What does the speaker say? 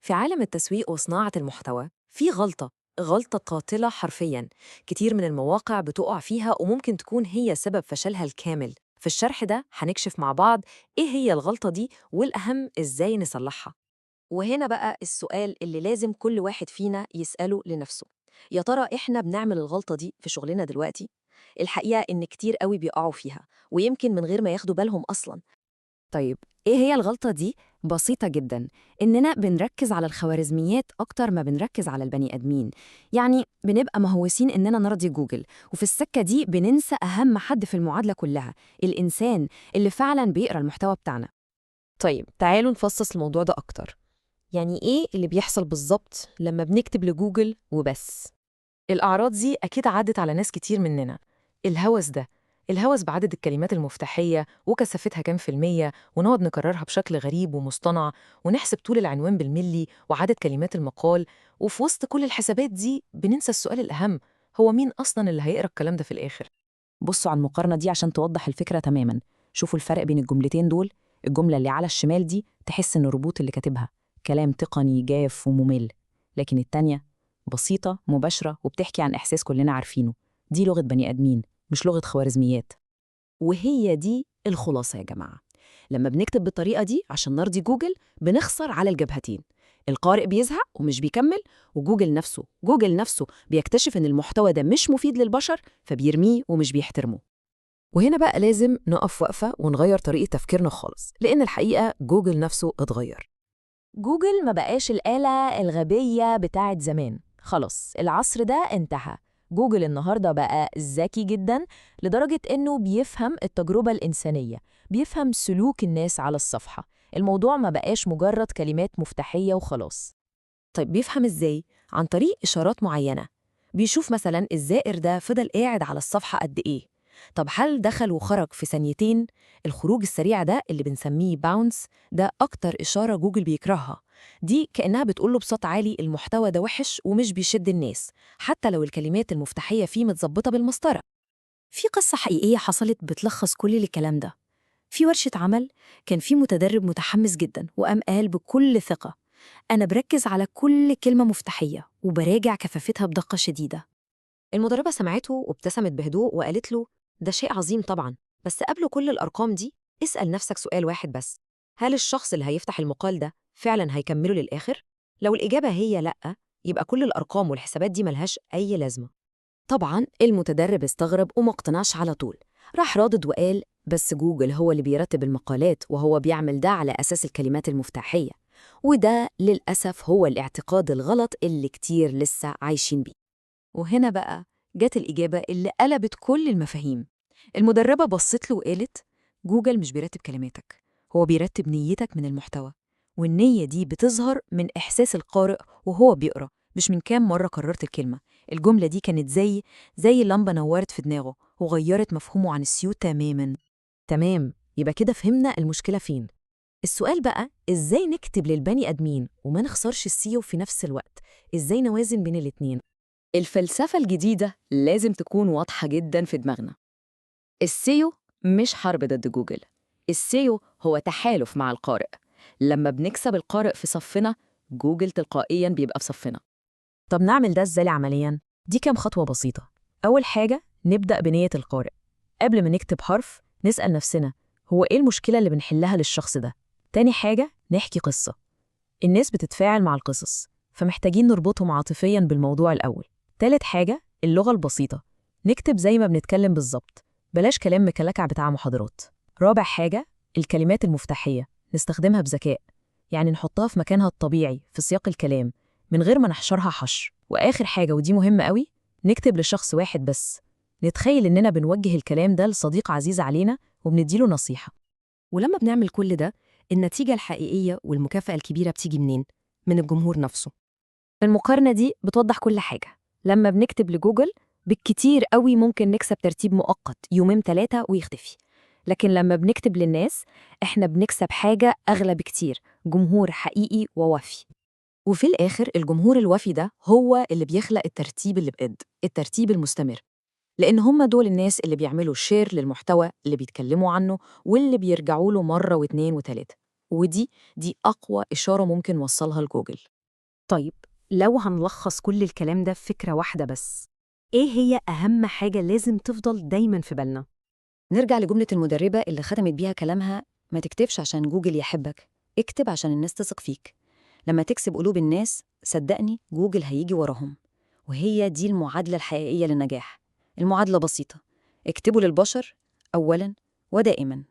في عالم التسويق وصناعة المحتوى في غلطة قاتلة حرفياً. كتير من المواقع بتقع فيها وممكن تكون هي سبب فشلها الكامل. في الشرح ده هنكشف مع بعض إيه هي الغلطة دي، والأهم إزاي نصلحها. وهنا بقى السؤال اللي لازم كل واحد فينا يسأله لنفسه، يا ترى إحنا بنعمل الغلطة دي في شغلنا دلوقتي؟ الحقيقة إن كتير قوي بيقعوا فيها، ويمكن من غير ما ياخدوا بالهم أصلاً. طيب إيه هي الغلطة دي؟ بسيطة جدا، إننا بنركز على الخوارزميات أكتر ما بنركز على البني آدمين. يعني بنبقى مهووسين إننا نرضي جوجل، وفي السكة دي بننسى أهم حد في المعادلة كلها، الإنسان اللي فعلا بيقرأ المحتوى بتاعنا. طيب تعالوا نفصص الموضوع ده أكتر. يعني إيه اللي بيحصل بالظبط لما بنكتب لجوجل وبس؟ الأعراض دي أكيد عدت على ناس كتير مننا. الهوس ده، الهوس بعدد الكلمات المفتاحية وكثافتها كام في المية، ونقعد نكررها بشكل غريب ومصطنع، ونحسب طول العنوان بالملي وعدد كلمات المقال. وفي وسط كل الحسابات دي بننسى السؤال الأهم: هو مين أصلاً اللي هيقرأ الكلام ده في الآخر؟ بصوا على المقارنة دي عشان توضح الفكرة تماما. شوفوا الفرق بين الجملتين دول. الجملة اللي على الشمال دي تحس إن الربوط اللي كاتبها كلام تقني جاف وممل، لكن التانية بسيطة مباشرة وبتحكي عن إحساس كلنا عارفينه. دي لغة بني آدمين، مش لغة خوارزميات. وهي دي الخلاصة يا جماعة. لما بنكتب بالطريقة دي عشان نرضي جوجل بنخسر على الجبهتين. القارئ بيزهق ومش بيكمل، وجوجل نفسه بيكتشف إن المحتوى ده مش مفيد للبشر فبيرميه ومش بيحترمه. وهنا بقى لازم نقف وقفة ونغير طريقة تفكيرنا خالص، لأن الحقيقة جوجل نفسه اتغير. جوجل ما بقاش الآلة الغبية بتاعت زمان، خلاص العصر ده انتهى. جوجل النهاردة بقى ذكي جدا، لدرجة إنه بيفهم التجربة الإنسانية، بيفهم سلوك الناس على الصفحة. الموضوع ما بقاش مجرد كلمات مفتاحية وخلاص. طيب بيفهم إزاي؟ عن طريق إشارات معينة. بيشوف مثلا الزائر ده فضل قاعد على الصفحة قد إيه. طب هل دخل وخرج في ثانيتين؟ الخروج السريع ده اللي بنسميه باونس، ده أكتر إشارة جوجل بيكرهها. دي كأنها بتقوله بصوت عالي المحتوى ده وحش ومش بيشد الناس، حتى لو الكلمات المفتاحية فيه متظبطة بالمسطرة. في قصة حقيقية حصلت بتلخص كل الكلام ده. في ورشة عمل كان في متدرب متحمس جدا وقام قال بكل ثقة: أنا بركز على كل كلمة مفتاحية وبراجع كثافتها بدقة شديدة. المدربة سمعته وابتسمت بهدوء وقالت له: ده شيء عظيم طبعا، بس قبل كل الأرقام دي اسأل نفسك سؤال واحد بس: هل الشخص اللي هيفتح المقال ده فعلا هيكمله للآخر؟ لو الإجابة هي لأ، يبقى كل الأرقام والحسابات دي ملهاش أي لازمة. طبعا المتدرب استغرب وما اقتنعش على طول. راح رادد وقال: بس جوجل هو اللي بيرتب المقالات وهو بيعمل ده على أساس الكلمات المفتاحية. وده للأسف هو الاعتقاد الغلط اللي كتير لسه عايشين بيه. وهنا بقى جت الإجابة اللي قلبت كل المفاهيم. المدربة بصت له وقالت: جوجل مش بيرتب كلماتك، هو بيرتب نيتك من المحتوى. والنية دي بتظهر من إحساس القارئ وهو بيقرأ، مش من كام مرة كررت الكلمة. الجملة دي كانت زي لمبة نورت في دماغه وغيرت مفهومه عن السيو تماماً. تمام، يبقى كده فهمنا المشكلة فين. السؤال بقى إزاي نكتب للبني آدمين وما نخسرش السيو في نفس الوقت؟ إزاي نوازن بين الاتنين؟ الفلسفة الجديدة لازم تكون واضحة جدا في دماغنا. السيو مش حرب ضد جوجل، السيو هو تحالف مع القارئ. لما بنكسب القارئ في صفنا جوجل تلقائيا بيبقى في صفنا. طب نعمل ده إزاي عملياً؟ دي كام خطوة بسيطة. أول حاجة نبدأ بنية القارئ. قبل ما نكتب حرف نسأل نفسنا: هو إيه المشكلة اللي بنحلها للشخص ده؟ تاني حاجة نحكي قصة. الناس بتتفاعل مع القصص، فمحتاجين نربطهم عاطفياً بالموضوع الأول. تالت حاجة اللغة البسيطة، نكتب زي ما بنتكلم بالظبط، بلاش كلام مكلكع بتاع محاضرات. رابع حاجة الكلمات المفتاحية، نستخدمها بذكاء، يعني نحطها في مكانها الطبيعي في سياق الكلام من غير ما نحشرها حشر. وآخر حاجة ودي مهمة قوي، نكتب لشخص واحد بس، نتخيل إننا بنوجه الكلام ده لصديق عزيز علينا وبنديله نصيحة. ولما بنعمل كل ده، النتيجة الحقيقية والمكافأة الكبيرة بتيجي منين؟ من الجمهور نفسه. المقارنة دي بتوضح كل حاجة. لما بنكتب لجوجل بالكتير قوي ممكن نكسب ترتيب مؤقت يومين 3 ويختفي، لكن لما بنكتب للناس احنا بنكسب حاجة أغلى بكتير: جمهور حقيقي ووفي. وفي الآخر الجمهور الوفي ده هو اللي بيخلق الترتيب اللي بجد، الترتيب المستمر، لأن هم دول الناس اللي بيعملوا شير للمحتوى اللي بيتكلموا عنه واللي بيرجعوا له مرة واتنين وتلاتة. ودي أقوى إشارة ممكن نوصلها لجوجل. طيب، لو هنلخص كل الكلام ده في فكرة واحدة بس، إيه هي أهم حاجة لازم تفضل دايماً في بالنا؟ نرجع لجملة المدربة اللي ختمت بيها كلامها: ما تكتبش عشان جوجل يحبك، اكتب عشان الناس تثق فيك. لما تكسب قلوب الناس، صدقني جوجل هيجي وراهم. وهي دي المعادلة الحقيقية للنجاح. المعادلة بسيطة: اكتبوا للبشر أولاً ودائماً.